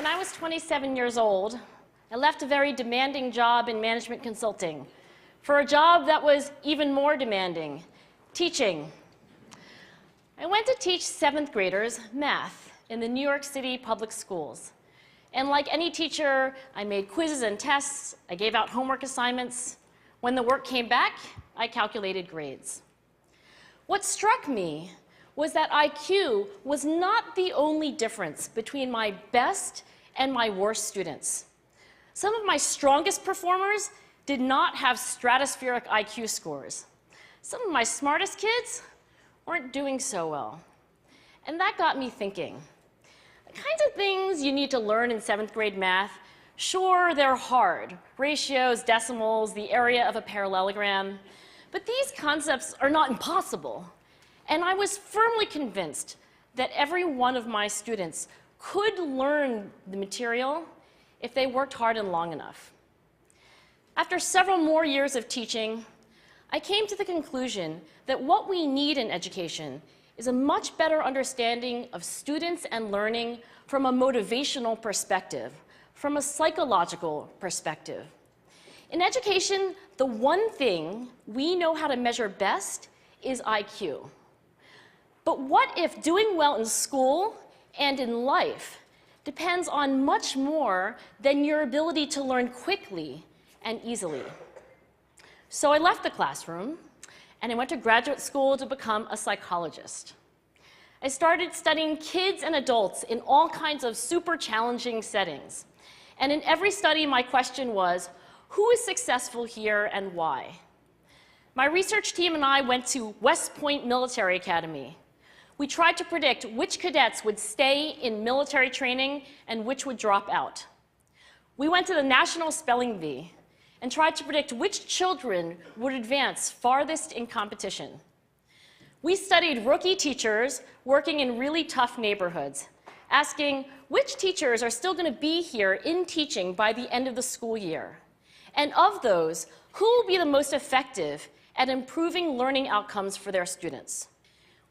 When I was 27 years old, I left a very demanding job in management consulting for a job that was even more demanding, teaching. I went to teach 7th graders math in the New York City public schools. And like any teacher, I made quizzes and tests, I gave out homework assignments. When the work came back, I calculated grades. What struck me was that IQ was not the only difference between my best and my worst students. Some of my strongest performers did not have stratospheric IQ scores. Some of my smartest kids weren't doing so well. And that got me thinking. The kinds of things you need to learn in 7th grade math, sure, they're hard. Ratios, decimals, the area of a parallelogram. But these concepts are not impossible. And I was firmly convinced that every one of my students could learn the material if they worked hard and long enough. After several more years of teaching, I came to the conclusion that what we need in education is a much better understanding of students and learning from a motivational perspective, from a psychological perspective. In education, the one thing we know how to measure best is IQ. But what if doing well in school and in life depends on much more than your ability to learn quickly and easily? So I left the classroom and I went to graduate school to become a psychologist. I started studying kids and adults in all kinds of super challenging settings. And in every study, my question was, who is successful here and why? My research team and I went to West Point Military Academy. We tried to predict which cadets would stay in military training and which would drop out. We went to the National Spelling Bee and tried to predict which children would advance farthest in competition. We studied rookie teachers working in really tough neighborhoods, asking which teachers are still going to be here in teaching by the end of the school year. And of those, who will be the most effective at improving learning outcomes for their students?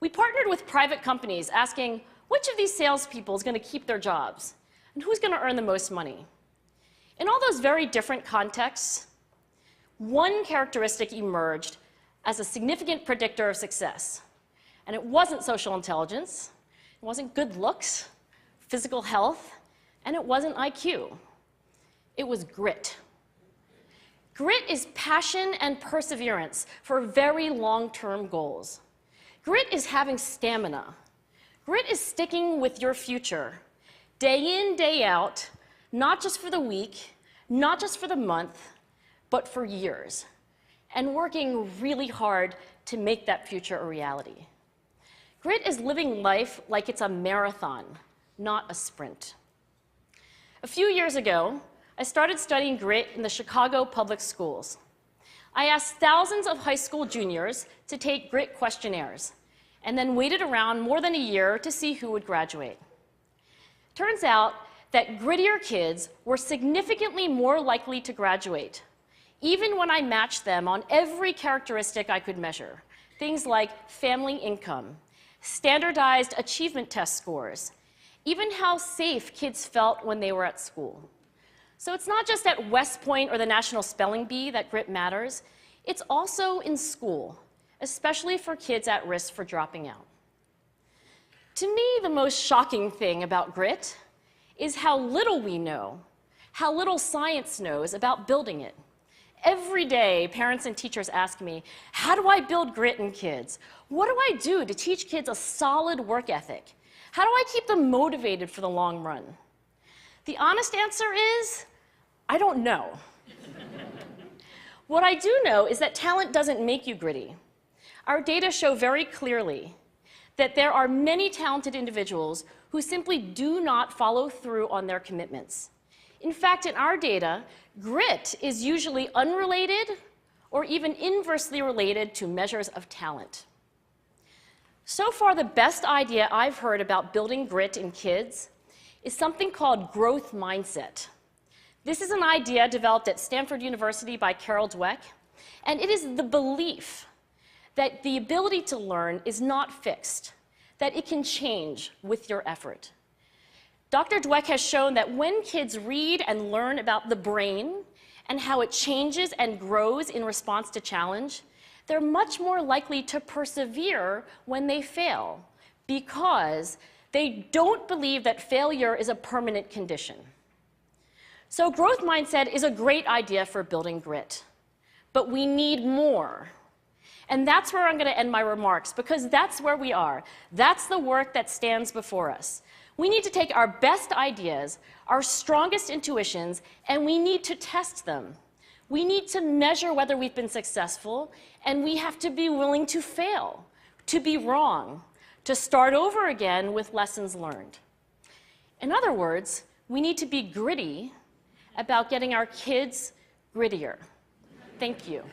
We partnered with private companies asking which of these salespeople is going to keep their jobs and who's going to earn the most money. In all those very different contexts, one characteristic emerged as a significant predictor of success. And it wasn't social intelligence, it wasn't good looks, physical health, and it wasn't IQ. It was grit. Grit is passion and perseverance for very long-term goals. Grit is having stamina. Grit is sticking with your future, day in, day out, not just for the week, not just for the month, but for years, and working really hard to make that future a reality. Grit is living life like it's a marathon, not a sprint. A few years ago, I started studying grit in the Chicago public schools. I asked thousands of high school juniors to take grit questionnaires, and then waited around more than a year to see who would graduate. Turns out that grittier kids were significantly more likely to graduate, even when I matched them on every characteristic I could measure, things like family income, standardized achievement test scores, even how safe kids felt when they were at school. So it's not just at West Point or the National Spelling Bee that grit matters, it's also in school, especially for kids at risk for dropping out. To me, the most shocking thing about grit is how little we know, how little science knows about building it. Every day, parents and teachers ask me, how do I build grit in kids? What do I do to teach kids a solid work ethic? How do I keep them motivated for the long run? The honest answer is, I don't know. What I do know is that talent doesn't make you gritty. Our data show very clearly that there are many talented individuals who simply do not follow through on their commitments. In fact, in our data, grit is usually unrelated or even inversely related to measures of talent. So far, the best idea I've heard about building grit in kids is something called growth mindset. This is an idea developed at Stanford University by Carol Dweck, and it is the belief that the ability to learn is not fixed, that it can change with your effort. Dr. Dweck has shown that when kids read and learn about the brain and how it changes and grows in response to challenge, they're much more likely to persevere when they fail because they don't believe that failure is a permanent condition. So growth mindset is a great idea for building grit, but we need more. And that's where I'm going to end my remarks, because that's where we are. That's the work that stands before us. We need to take our best ideas, our strongest intuitions, and we need to test them. We need to measure whether we've been successful, and we have to be willing to fail, to be wrong, to start over again with lessons learned. In other words, we need to be gritty about getting our kids grittier. Thank you.